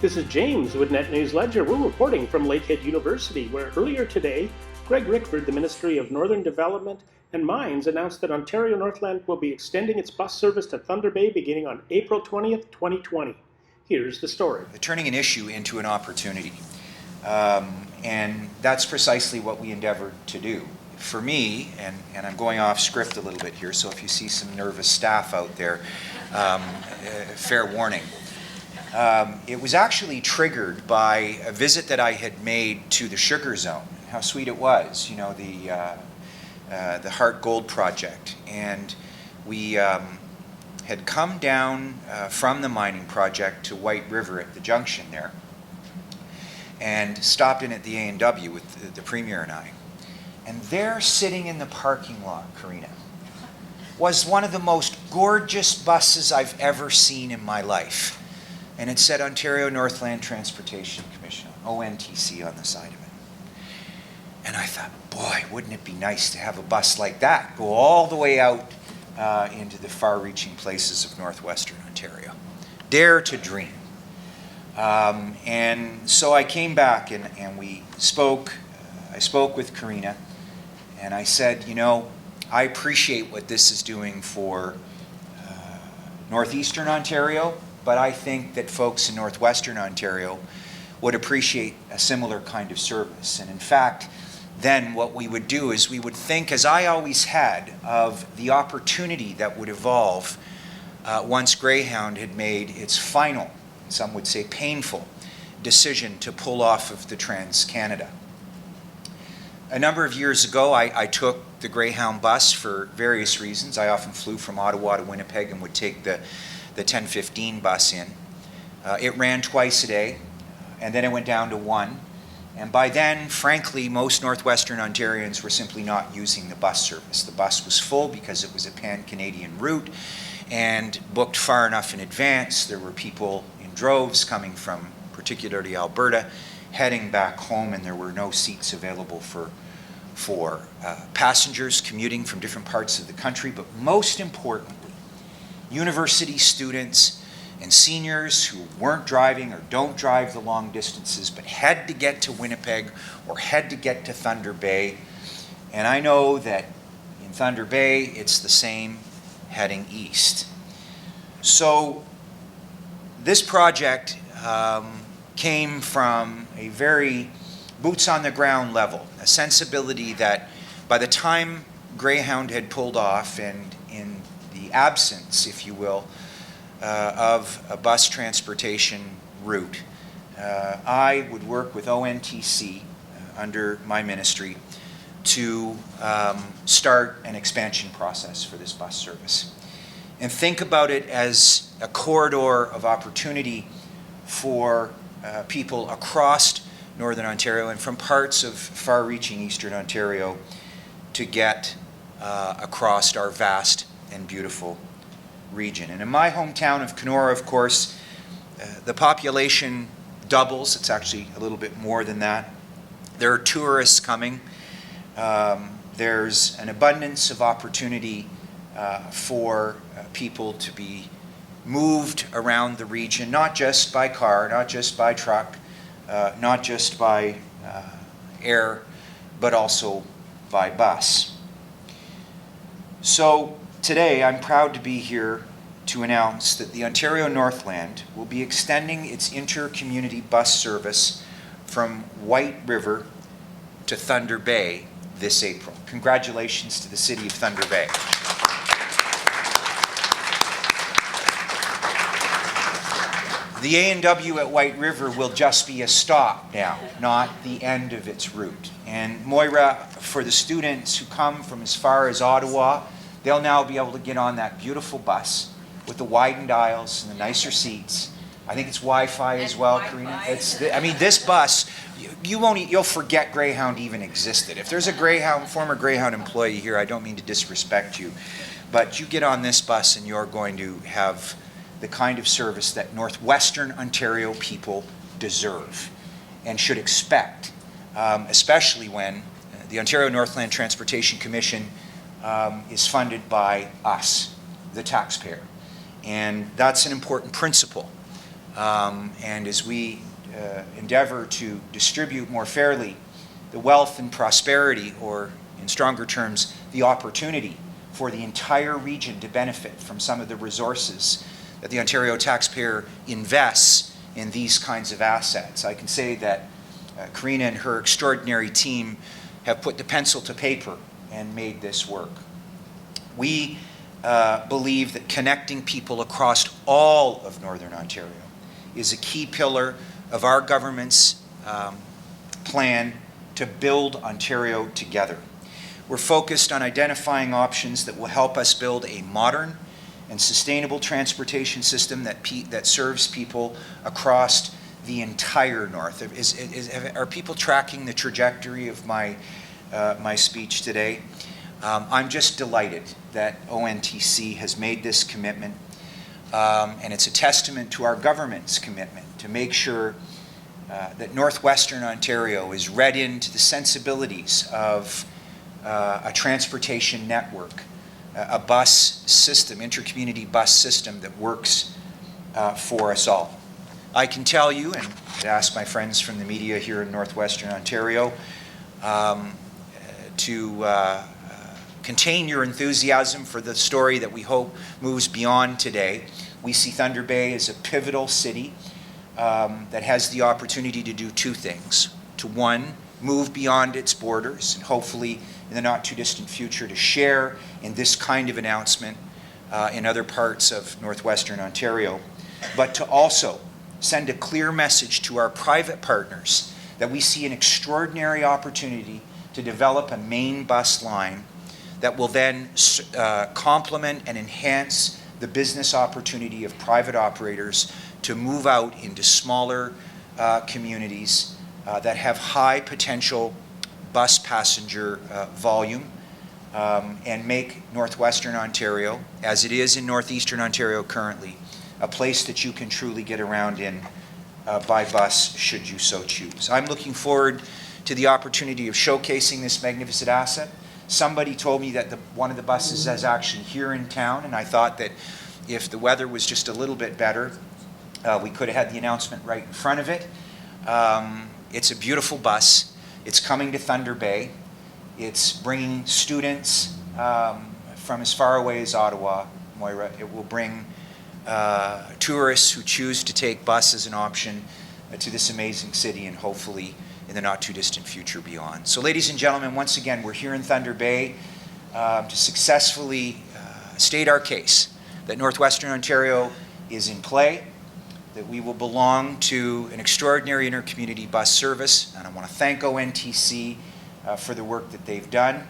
This is James with Net News Ledger. We're reporting from Lakehead University, where earlier today, Greg Rickford, the Ministry of Northern Development and Mines, announced that Ontario Northland will be extending its bus service to Thunder Bay beginning on April 20th, 2020. Here's the story. Turning an issue into an opportunity. And that's precisely what we endeavored to do. For me, and I'm going off script a little bit here, so if you see some nervous staff out there, fair warning. It was actually triggered by a visit that I had made to the Sugar Zone. How sweet it was, you know, the Heart Gold Project. And we had come down from the mining project to White River at the junction there and stopped in at the A&W with the Premier and I. And there, sitting in the parking lot, Karina, was one of the most gorgeous buses I've ever seen in my life. And it said Ontario Northland Transportation Commission, ONTC, on the side of it. And I thought, boy, wouldn't it be nice to have a bus like that go all the way out into the far-reaching places of northwestern Ontario. Dare to dream. And so I came back and we spoke. I spoke with Karina, and I said, you know, I appreciate what this is doing for northeastern Ontario, but I think that folks in northwestern Ontario would appreciate a similar kind of service. And in fact, then what we would do is we would think, as I always had, of the opportunity that would evolve once Greyhound had made its final, some would say painful, decision to pull off of the Trans-Canada. A number of years ago, I took the Greyhound bus for various reasons. I often flew from Ottawa to Winnipeg and would take the 10:15 bus in. It ran twice a day, and then it went down to one. And by then, frankly, most northwestern Ontarians were simply not using the bus service. The bus was full because it was a pan-Canadian route and booked far enough in advance. There were people in droves coming from particularly Alberta, heading back home, and there were no seats available for passengers commuting from different parts of the country. But most importantly, university students and seniors who weren't driving or don't drive the long distances but had to get to Winnipeg or had to get to Thunder Bay. And I know that in Thunder Bay it's the same heading east. So this project came from a very boots on the ground level, a sensibility that by the time Greyhound had pulled off, and in the absence, if you will, of a bus transportation route, I would work with ONTC under my ministry to start an expansion process for this bus service. And think about it as a corridor of opportunity for people across Northern Ontario and from parts of far-reaching Eastern Ontario to get across our vast and beautiful region. And in my hometown of Kenora, of course, the population doubles. It's actually a little bit more than that. There are tourists coming. There's an abundance of opportunity for people to be moved around the region, not just by car, not just by truck, not just by air, but also by bus. So today I'm proud to be here to announce that the Ontario Northland will be extending its inter-community bus service from White River to Thunder Bay this April. Congratulations to the City of Thunder Bay. The A&W at White River will just be a stop now, not the end of its route. And Moira, for the students who come from as far as Ottawa, they'll now be able to get on that beautiful bus with the widened aisles and the nicer seats. I think it's Wi-Fi as well, Karina. I mean, this bus, you'll forget Greyhound even existed. If there's a former Greyhound employee here, I don't mean to disrespect you, but you get on this bus and you're going to have the kind of service that northwestern Ontario people deserve and should expect, especially when the Ontario Northland Transportation Commission is funded by us, the taxpayer. And that's an important principle. and as we endeavor to distribute more fairly the wealth and prosperity, or in stronger terms, the opportunity for the entire region to benefit from some of the resources that the Ontario taxpayer invests in these kinds of assets. I can say that Karina and her extraordinary team have put the pencil to paper and made this work. We believe that connecting people across all of Northern Ontario is a key pillar of our government's plan to build Ontario together. We're focused on identifying options that will help us build a modern and sustainable transportation system that serves people across the entire North. Are people tracking the trajectory of my speech today? I'm just delighted that ONTC has made this commitment, and it's a testament to our government's commitment to make sure that Northwestern Ontario is read into the sensibilities of a transportation network, a bus system, intercommunity bus system that works for us all. I can tell you, and I'd ask my friends from the media here in Northwestern Ontario to contain your enthusiasm for the story that we hope moves beyond today. We see Thunder Bay as a pivotal city that has the opportunity to do two things. To one, move beyond its borders, and hopefully in the not too distant future to share in this kind of announcement in other parts of Northwestern Ontario, but to also send a clear message to our private partners that we see an extraordinary opportunity to develop a main bus line that will then complement and enhance the business opportunity of private operators to move out into smaller communities that have high potential bus passenger volume, and make Northwestern Ontario, as it is in Northeastern Ontario currently, a place that you can truly get around in by bus should you so choose. I'm looking forward to the opportunity of showcasing this magnificent asset. Somebody told me that one of the buses is actually here in town, and I thought that if the weather was just a little bit better, we could have had the announcement right in front of it. It's a beautiful bus. It's coming to Thunder Bay. It's bringing students from as far away as Ottawa, Moira. It will bring tourists who choose to take bus as an option to this amazing city, and hopefully in the not too distant future beyond. So ladies and gentlemen, once again, we're here in Thunder Bay to successfully state our case that Northwestern Ontario is in play, that we will belong to an extraordinary intercommunity bus service, and I want to thank ONTC for the work that they've done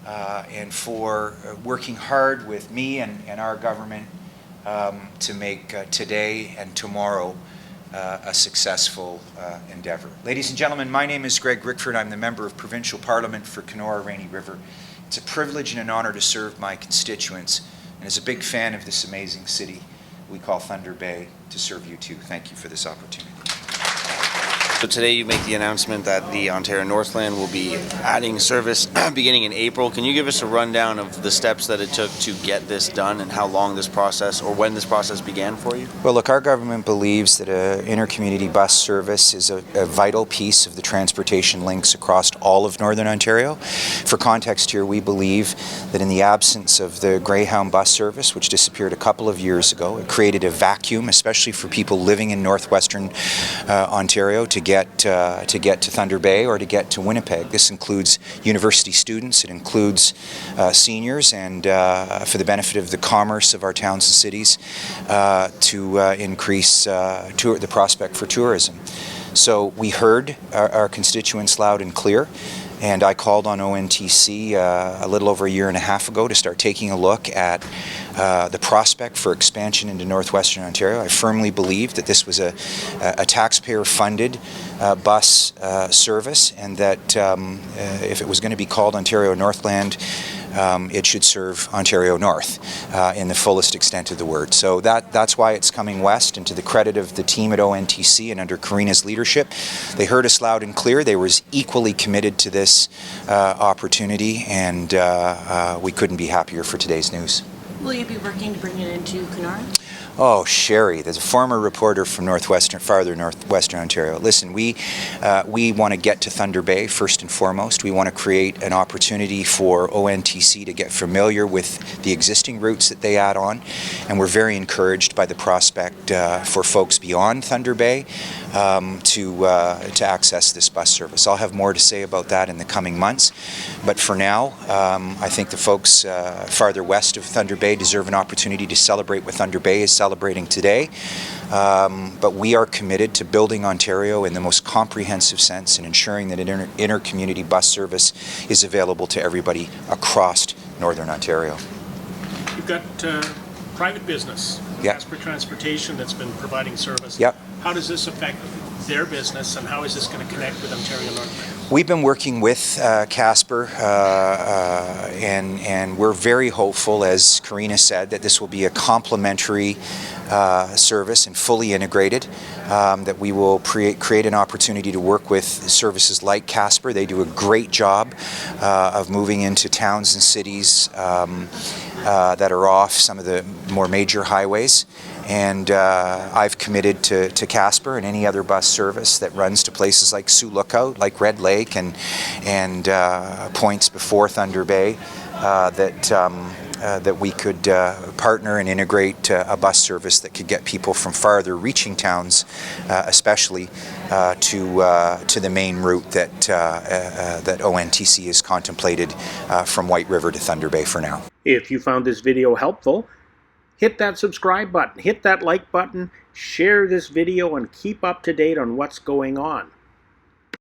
and for working hard with me and our government to make today and tomorrow a successful endeavor. Ladies and gentlemen, my name is Greg Rickford. I'm the Member of Provincial Parliament for Kenora-Rainy River. It's a privilege and an honor to serve my constituents, and as a big fan of this amazing city we call Thunder Bay, to serve you too. Thank you for this opportunity. So today you make the announcement that the Ontario Northland will be adding service beginning in April. Can you give us a rundown of the steps that it took to get this done and how long this process, or when this process began for you? Well, look, our government believes that an intercommunity bus service is a vital piece of the transportation links across all of Northern Ontario. For context here, we believe that in the absence of the Greyhound bus service, which disappeared a couple of years ago, it created a vacuum, especially for people living in Northwestern Ontario, to get to Thunder Bay or to get to Winnipeg. This includes university students, it includes seniors, and for the benefit of the commerce of our towns and cities, to increase the prospect for tourism. So we heard our constituents loud and clear, and I called on ONTC a little over a year and a half ago to start taking a look at the prospect for expansion into Northwestern Ontario. I firmly believe that this was a taxpayer-funded bus service, and that if it was going to be called Ontario Northland, it should serve Ontario North in the fullest extent of the word. So that's why it's coming west, and to the credit of the team at ONTC and under Karina's leadership, they heard us loud and clear. They were equally committed to this opportunity, and we couldn't be happier for today's news. Will you be working to bring it into Kenora? Oh, Sherry, there's a former reporter from farther northwestern Ontario. Listen, we want to get to Thunder Bay first and foremost. We want to create an opportunity for ONTC to get familiar with the existing routes that they add on, and we're very encouraged by the prospect for folks beyond Thunder Bay to access this bus service. I'll have more to say about that in the coming months, but for now, I think the folks farther west of Thunder Bay deserve an opportunity to celebrate what Thunder Bay is celebrating today. But we are committed to building Ontario in the most comprehensive sense and ensuring that an inter-community bus service is available to everybody across Northern Ontario. You've got private business, Yep. Casper Transportation, that's been providing service. Yep. How does this affect their business, and how is this going to connect with Ontario Northland? We've been working with Casper, and we're very hopeful, as Karina said, that this will be a complementary service and fully integrated, that we will create an opportunity to work with services like Casper. They do a great job of moving into towns and cities that are off some of the more major highways. And I've committed to Casper and any other bus service that runs to places like Sioux Lookout, like Red Lake, and points before Thunder Bay, that we could partner and integrate a bus service that could get people from farther reaching towns, especially to the main route that ONTC has contemplated from White River to Thunder Bay for now. If you found this video helpful, hit that subscribe button, hit that like button, share this video, and keep up to date on what's going on.